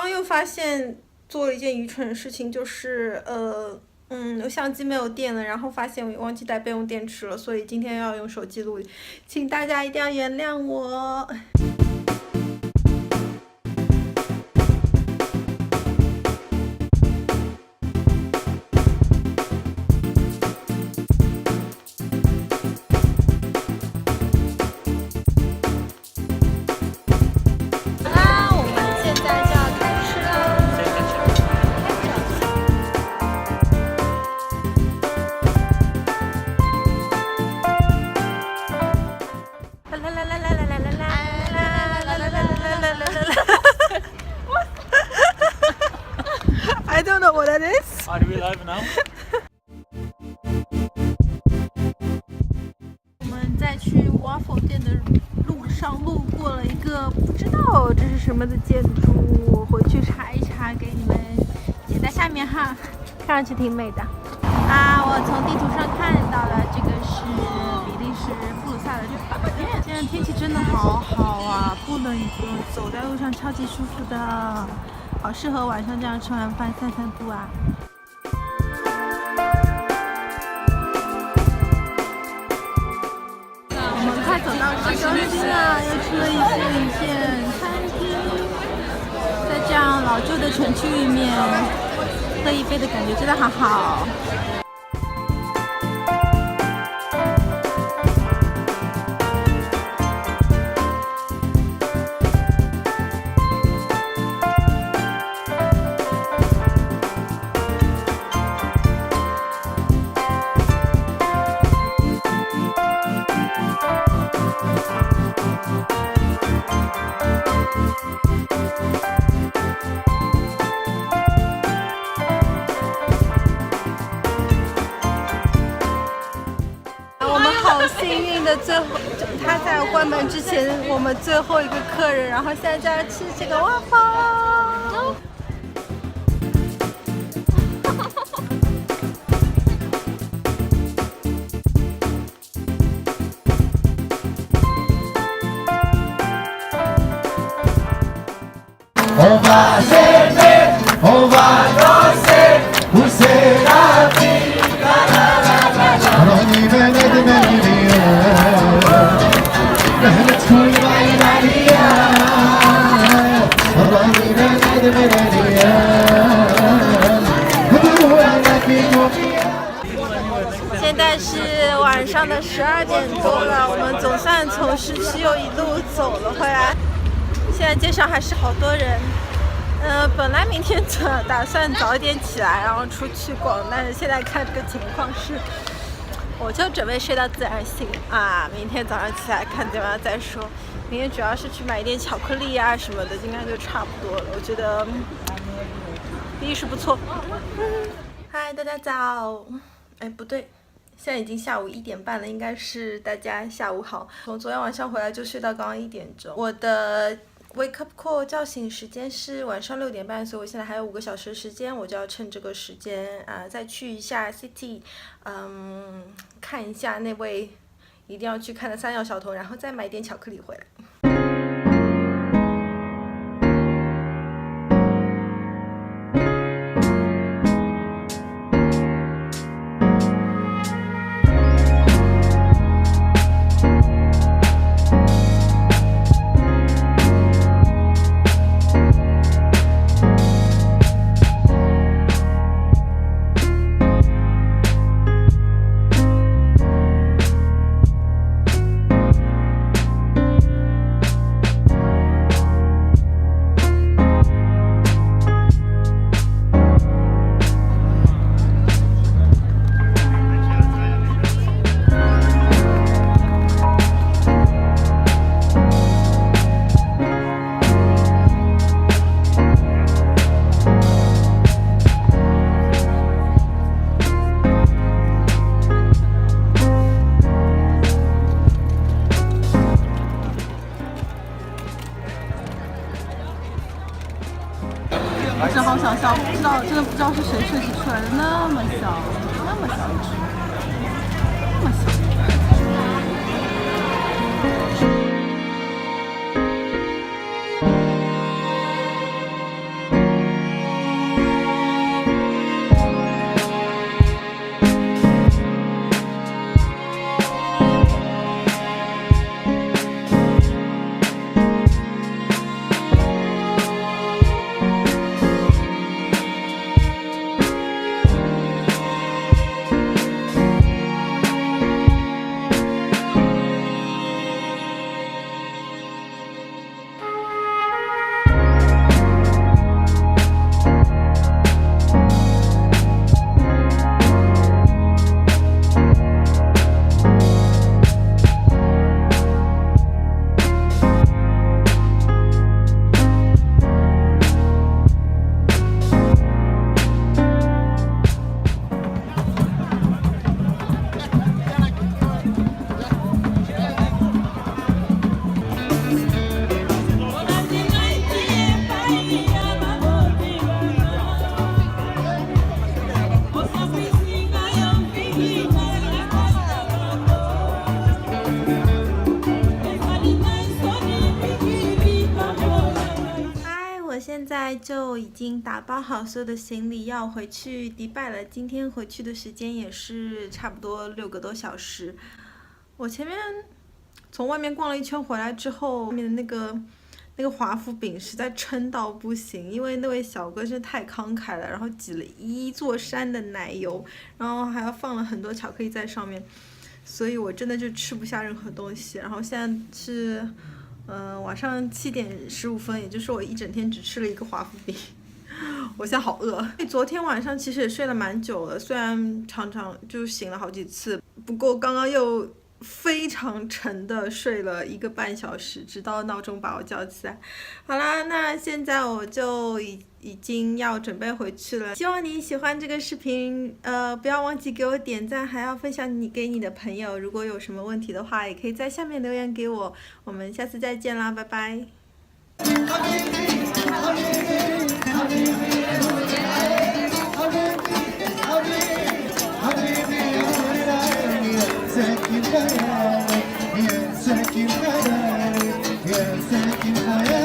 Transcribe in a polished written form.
刚又发现做了一件愚蠢的事情，就是我相机没有电了，然后发现我忘记带备用电池了，所以今天要用手机录，请大家一定要原谅我。I don't know what that is. Are we live now? 我们在去 waffle 店的路上路过了一个不知道这是什么的建筑，我回去查一查给你们写在下面哈，看上去挺美的。我从地图上看到了，这个是比利时布鲁塞尔的这个法院。现在天气真的好好啊，不冷也不热，走在路上超级舒服的，好适合晚上这样吃完饭散散步啊。我们快走到市中心了，又出了一片餐厅，在这样老旧的城区里面喝一杯的感觉真的好好。好幸运的，最后他在我关门之前，我们最后一个客人，然后现在在吃这个waffle。On va s'aimer, on va danser, pousser la vie, on y va de Maria, la tune Maria, on y va de Maria, on 现在是晚上的12点多了，我们总算从市区又一路走了回来。现在街上还是好多人。本来明天打算早一点起来，然后出去逛，但是现在看这个情况是，我就准备睡到自然醒啊。明天早上起来看怎么样再说。明天主要是去买一点巧克力啊什么的，应该就差不多了。我觉得第一是不错。嗨，大家早。哎，不对。现在已经下午1点半了，应该是大家下午好。从昨天晚上回来就睡到刚刚1点钟。我的 wake up call 叫醒时间是晚上6点半，所以我现在还有5个小时的时间，我就要趁这个时间再去一下 City， 看一下那位一定要去看的3药小童，然后再买点巧克力回来。真好想笑，不知道真的不知道是谁设计出来的，那么小，那么小一只，那么小。现在就已经打包好所有的行李，要回去迪拜了。今天回去的时间也是差不多6个多小时。我前面从外面逛了一圈回来之后，外面的那个华夫饼实在撑到不行，因为那位小哥真的太慷慨了，然后挤了一座山的奶油，然后还要放了很多巧克力在上面，所以我真的就吃不下任何东西。然后现在是晚上7点15分，也就是我一整天只吃了一个华夫饼。我现在好饿。昨天晚上其实也睡了蛮久了，虽然常常就醒了好几次，不过刚刚又非常沉的睡了1个半小时，直到闹钟把我叫起来。好啦，那现在我就已经要准备回去了。希望你喜欢这个视频，不要忘记给我点赞，还要分享给你的朋友。如果有什么问题的话，也可以在下面留言给我。我们下次再见啦，拜拜。ساكن خيالي يا ساكن خيالي يا ساكن خيالي